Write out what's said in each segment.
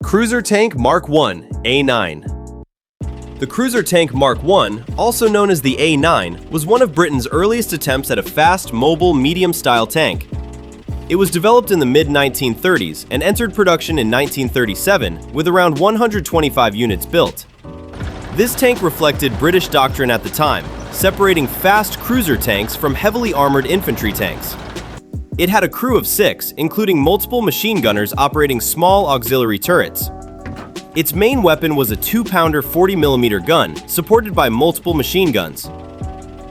Cruiser Tank Mark I, A9. The Cruiser Tank Mark I, also known as the A9, was one of Britain's earliest attempts at a fast, mobile, medium-style tank. It was developed in the mid-1930s and entered production in 1937 with around 125 units built. This tank reflected British doctrine at the time, separating fast cruiser tanks from heavily armored infantry tanks. It had a crew of 6, including multiple machine gunners operating small auxiliary turrets. Its main weapon was a 2-pounder 40mm gun, supported by multiple machine guns.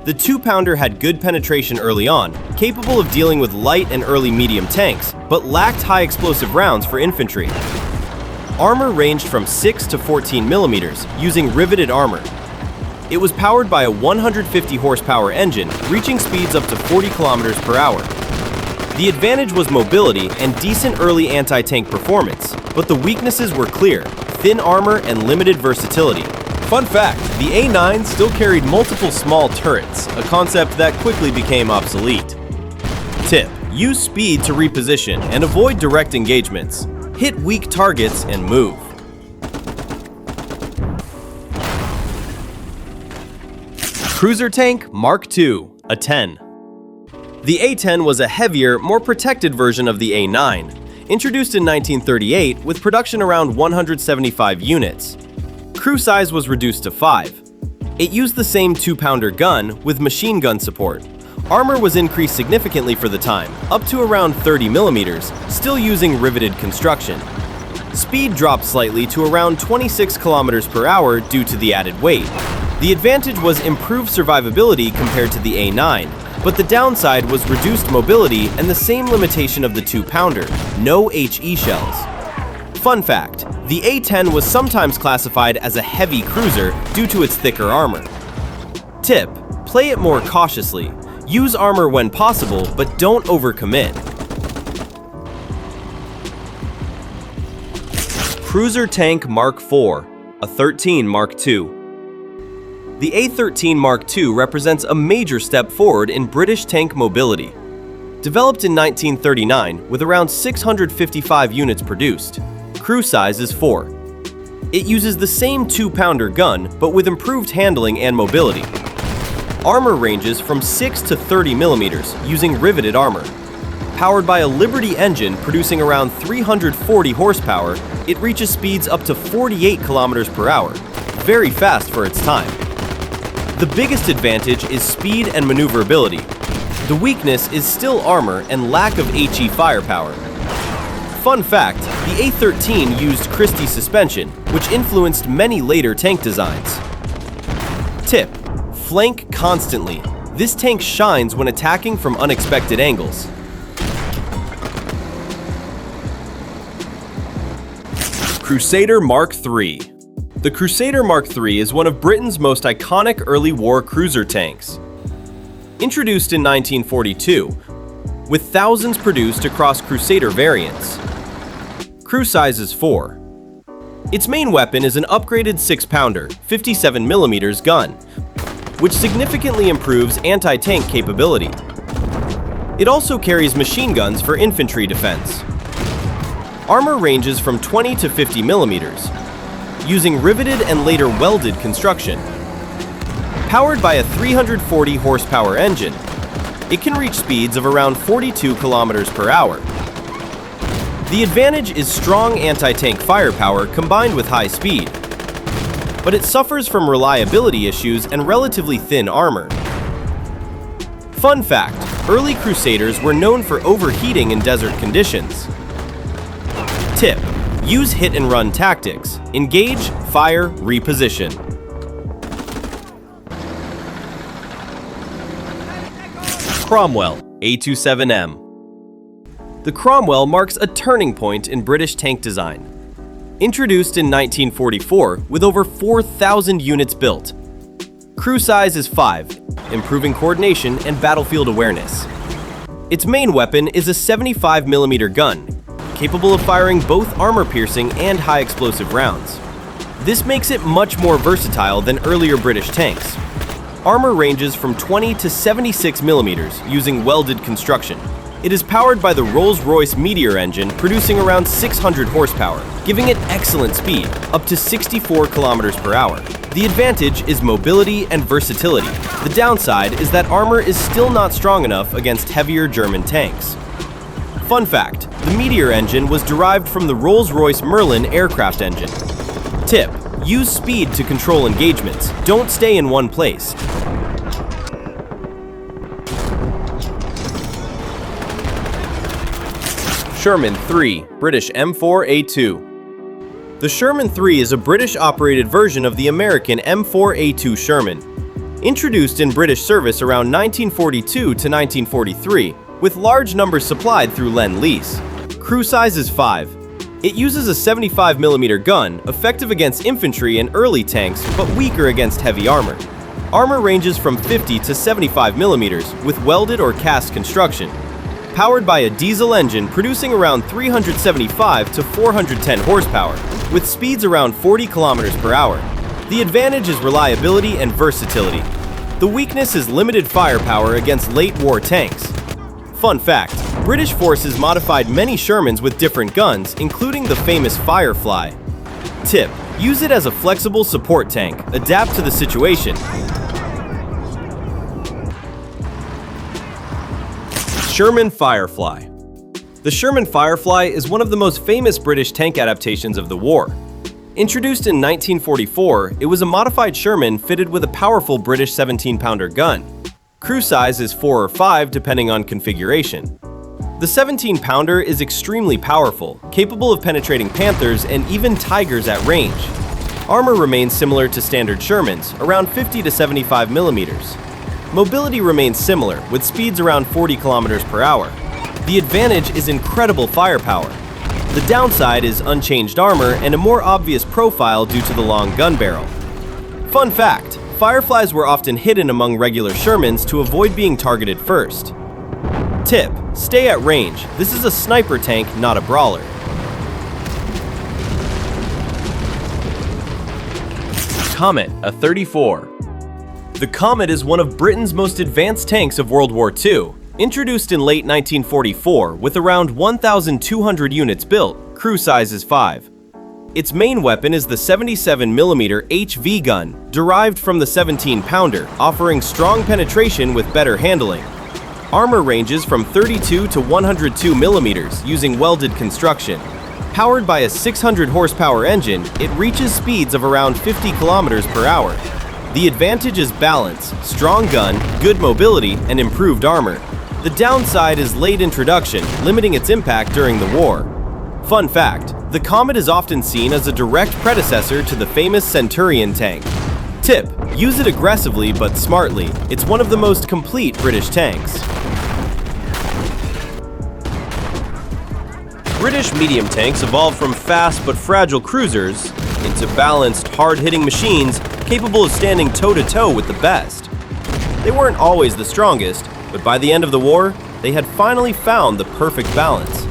The 2-pounder had good penetration early on, capable of dealing with light and early medium tanks, but lacked high explosive rounds for infantry. Armor ranged from 6 to 14mm, using riveted armor. It was powered by a 150 horsepower engine, reaching speeds up to 40 km per hour. The advantage was mobility and decent early anti-tank performance, but the weaknesses were clear: thin armor and limited versatility. Fun fact, the A9 still carried multiple small turrets, a concept that quickly became obsolete. Tip: use speed to reposition and avoid direct engagements. Hit weak targets and move. Cruiser Tank Mark II, a 10. The A10 was a heavier, more protected version of the A9, introduced in 1938 with production around 175 units. Crew size was reduced to 5. It used the same 2-pounder gun with machine gun support. Armor was increased significantly for the time, up to around 30mm, still using riveted construction. Speed dropped slightly to around 26 km per hour due to the added weight. The advantage was improved survivability compared to the A9, but the downside was reduced mobility and the same limitation of the 2-pounder, no HE shells. Fun fact, the A10 was sometimes classified as a heavy cruiser due to its thicker armor. Tip: play it more cautiously. Use armor when possible, but don't overcommit. Cruiser Tank Mark IV, A13 Mk II. The A13 Mk II represents a major step forward in British tank mobility. Developed in 1939 with around 655 units produced, crew size is 4. It uses the same 2-pounder gun, but with improved handling and mobility. Armor ranges from 6 to 30mm, using riveted armor. Powered by a Liberty engine producing around 340 horsepower, it reaches speeds up to 48 km per hour, very fast for its time. The biggest advantage is speed and maneuverability. The weakness is still armor and lack of HE firepower. Fun fact, the A13 used Christie suspension, which influenced many later tank designs. Tip: flank constantly. This tank shines when attacking from unexpected angles. Crusader Mk III. The Crusader Mk III is one of Britain's most iconic early war cruiser tanks. Introduced in 1942, with thousands produced across Crusader variants. Crew size is 4. Its main weapon is an upgraded 6-pounder, 57mm gun, which significantly improves anti-tank capability. It also carries machine guns for infantry defense. Armor ranges from 20 to 50mm, using riveted and later welded construction. Powered by a 340 horsepower engine, it can reach speeds of around 42 km per hour. The advantage is strong anti-tank firepower combined with high speed, but it suffers from reliability issues and relatively thin armor. Fun fact, early Crusaders were known for overheating in desert conditions. Tip: use hit-and-run tactics. Engage, fire, reposition. Cromwell, A27M. The Cromwell marks a turning point in British tank design. Introduced in 1944 with over 4,000 units built. Crew size is 5, improving coordination and battlefield awareness. Its main weapon is a 75mm gun, capable of firing both armor-piercing and high-explosive rounds. This makes it much more versatile than earlier British tanks. Armor ranges from 20 to 76mm using welded construction. It is powered by the Rolls-Royce Meteor engine, producing around 600 horsepower, giving it excellent speed, up to 64 kilometers per hour. The advantage is mobility and versatility. The downside is that armor is still not strong enough against heavier German tanks. Fun fact, the Meteor engine was derived from the Rolls-Royce Merlin aircraft engine. Tip: use speed to control engagements. Don't stay in one place. Sherman III, British M4A2. The Sherman III is a British-operated version of the American M4A2 Sherman. Introduced in British service around 1942 to 1943, with large numbers supplied through Lend-Lease. Crew size is 5. It uses a 75 mm gun, effective against infantry and early tanks, but weaker against heavy armor. Armor ranges from 50 to 75 mm, with welded or cast construction. Powered by a diesel engine producing around 375 to 410 horsepower, with speeds around 40 kilometers per hour. The advantage is reliability and versatility. The weakness is limited firepower against late war tanks. Fun fact, British forces modified many Shermans with different guns, including the famous Firefly. Tip: use it as a flexible support tank, adapt to the situation. Sherman Firefly. The Sherman Firefly is one of the most famous British tank adaptations of the war. Introduced in 1944, it was a modified Sherman fitted with a powerful British 17-pounder gun. Crew size is 4 or 5 depending on configuration. The 17-pounder is extremely powerful, capable of penetrating Panthers and even Tigers at range. Armor remains similar to standard Shermans, around 50 to 75 millimeters. Mobility remains similar, with speeds around 40 kilometers per hour. The advantage is incredible firepower. The downside is unchanged armor and a more obvious profile due to the long gun barrel. Fun fact, Fireflies were often hidden among regular Shermans to avoid being targeted first. Tip: stay at range. This is a sniper tank, not a brawler. Comet, A13. The Comet is one of Britain's most advanced tanks of World War II. Introduced in late 1944 with around 1,200 units built, crew size is 5. Its main weapon is the 77 mm HV gun, derived from the 17-pounder, offering strong penetration with better handling. Armor ranges from 32 to 102 millimeters using welded construction. Powered by a 600 horsepower engine, it reaches speeds of around 50 kilometers per hour. The advantage is balance, strong gun, good mobility, and improved armor. The downside is late introduction, limiting its impact during the war. Fun fact, the Comet is often seen as a direct predecessor to the famous Centurion tank. Tip: use it aggressively but smartly. It's one of the most complete British tanks. British medium tanks evolved from fast but fragile cruisers into balanced, hard-hitting machines capable of standing toe-to-toe with the best. They weren't always the strongest, but by the end of the war, they had finally found the perfect balance.